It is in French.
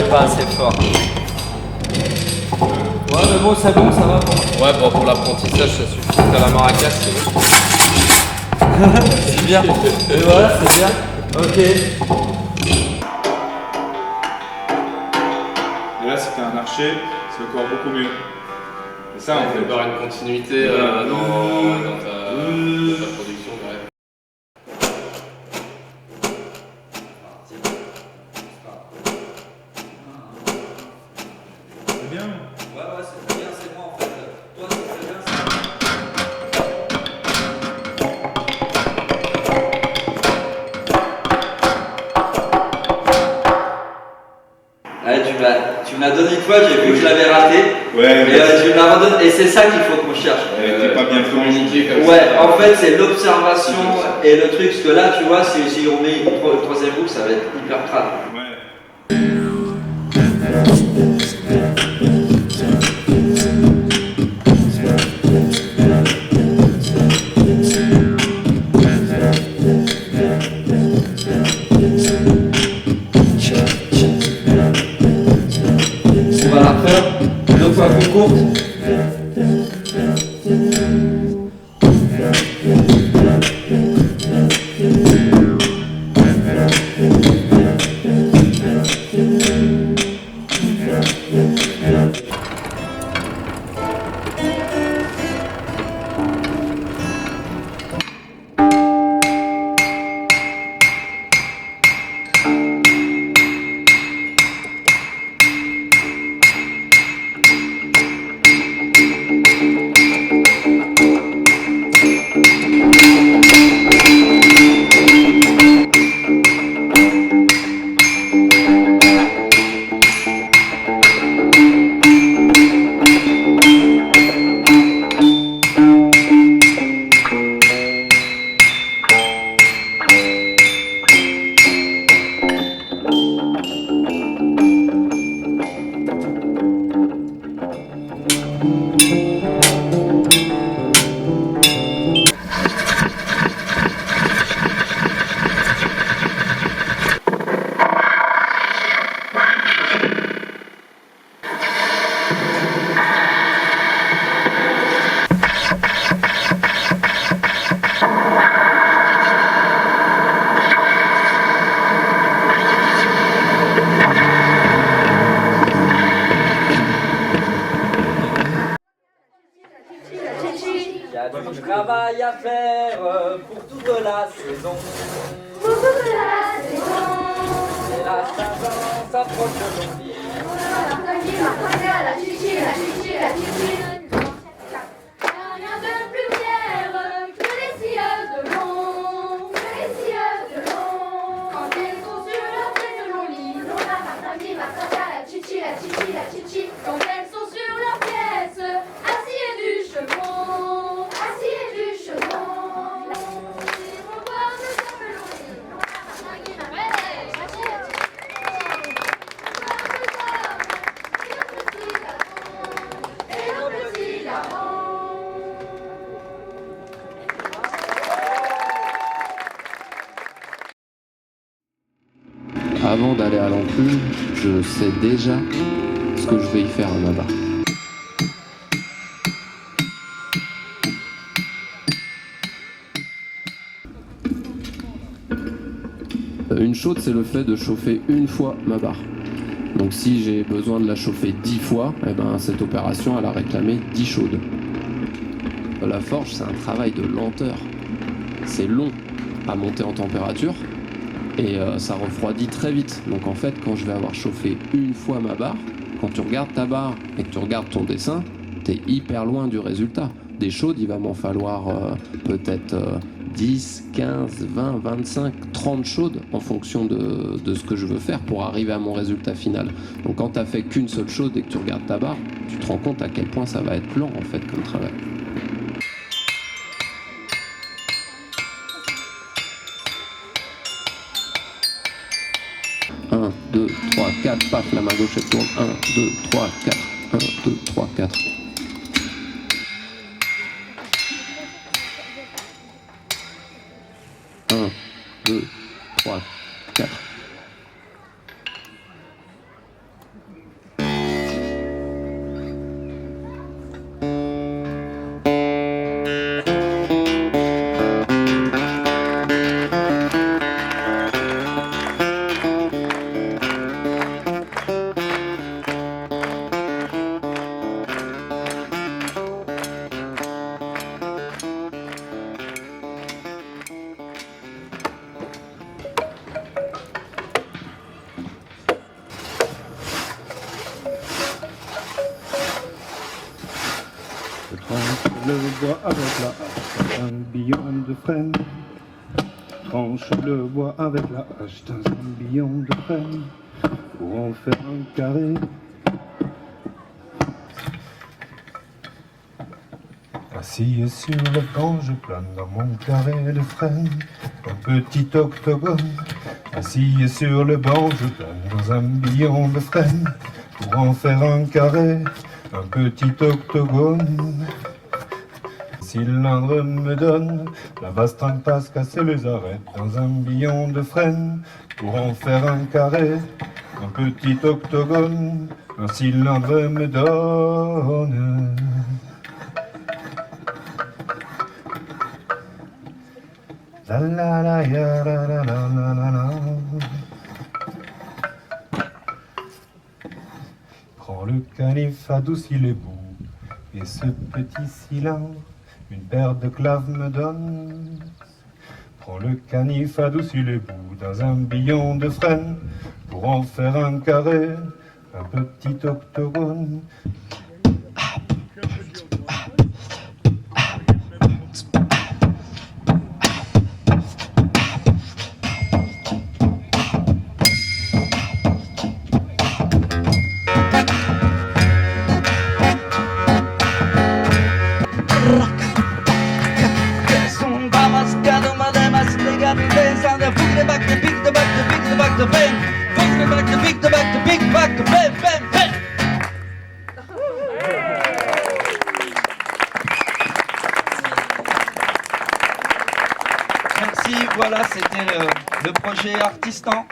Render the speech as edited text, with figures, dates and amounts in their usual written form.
tirais pas assez fort. Ouais, mais bon, c'est bon, ça va pour moi. Ouais, bon, pour l'apprentissage, ça suffit. T'as la maracas, c'est bon. C'est bien. Et voilà, c'est bien. Ok. Et là, si t'es un archer, c'est encore beaucoup mieux. Et ça, On en fait fait. avoir une continuité dans ta production. Ouais. C'est bien. Ouais, c'est très bien, c'est moi en fait. Toi, c'est très bien, c'est moi. Ouais, tu me l'as donné une fois, j'ai vu que je l'avais raté. Ouais, Mais tu me l'as redonné. Et c'est ça qu'il faut qu'on cherche. t'es pas bien communiqué comme Ouais, ça. en fait, c'est l'observation et le truc. Parce que là, tu vois, si on met une troisième boucle, ça va être hyper crade. Ouais. On va la refaire deux fois plus courte. Il y a du travail à faire pour toute la saison. Pour toute la saison. Et la Saint-Jean s'approche aujourd'hui. La chichi, la chichi, la chichi. Rien de plus fier que les scieuses de long. Que les scieuses de long. Quand elles sont sur leur pied de long lit. La martini, la chichi, la chichi, la chichi. Quand elles sont sur leur pièce, assis et du chevron. Assis et du chevron. Ils vont voir de ce long lit. La martini, la chichi, la chichi. Avant d'aller à l'enclume, je sais déjà ce que je vais y faire à ma barre. Une chaude, c'est le fait de chauffer une fois ma barre. Donc si j'ai besoin de la chauffer 10 fois, eh ben, cette opération, elle a réclamé 10 chaudes. La forge, c'est un travail de lenteur. C'est long à monter en température et ça refroidit très vite. Donc en fait, quand je vais avoir chauffé une fois ma barre, quand tu regardes ta barre et que tu regardes ton dessin, t'es hyper loin du résultat. Des chaudes, il va m'en falloir peut-être 10, 15, 20, 25, 30 chaudes en fonction de ce que je veux faire pour arriver à mon résultat final. Donc quand tu n'as fait qu'une seule chaude et que tu regardes ta barre, tu te rends compte à quel point ça va être lent en fait comme travail. Un, 2, 3, 4, paf, la main gauche elle tourne. 1, 2, 3, 4. 1, 2, 3, 4. Un, 2, 3, 4. le bois avec la hache dans un billon de frêne. Tranche le bois avec la hache dans un billon de frêne pour en faire un carré. Assis sur le banc, je plane dans mon carré de frêne, un petit octogone. Assis sur le banc, je plane dans un billon de frêne pour en faire un carré, un petit octogone. Cylindre me donne la basse passe casser les arêtes dans un billon de frêne pour en faire un carré, un petit octogone. Un cylindre me donne. La la la ya la la la la la la. Prends le canif, adoucis les bouts, et ce petit cylindre, une paire de claves me donne. Prends le canif, adoucis les bouts dans un billon de frêne pour en faire un carré, un petit octogone. Merci, voilà, c'était le projet Artistan.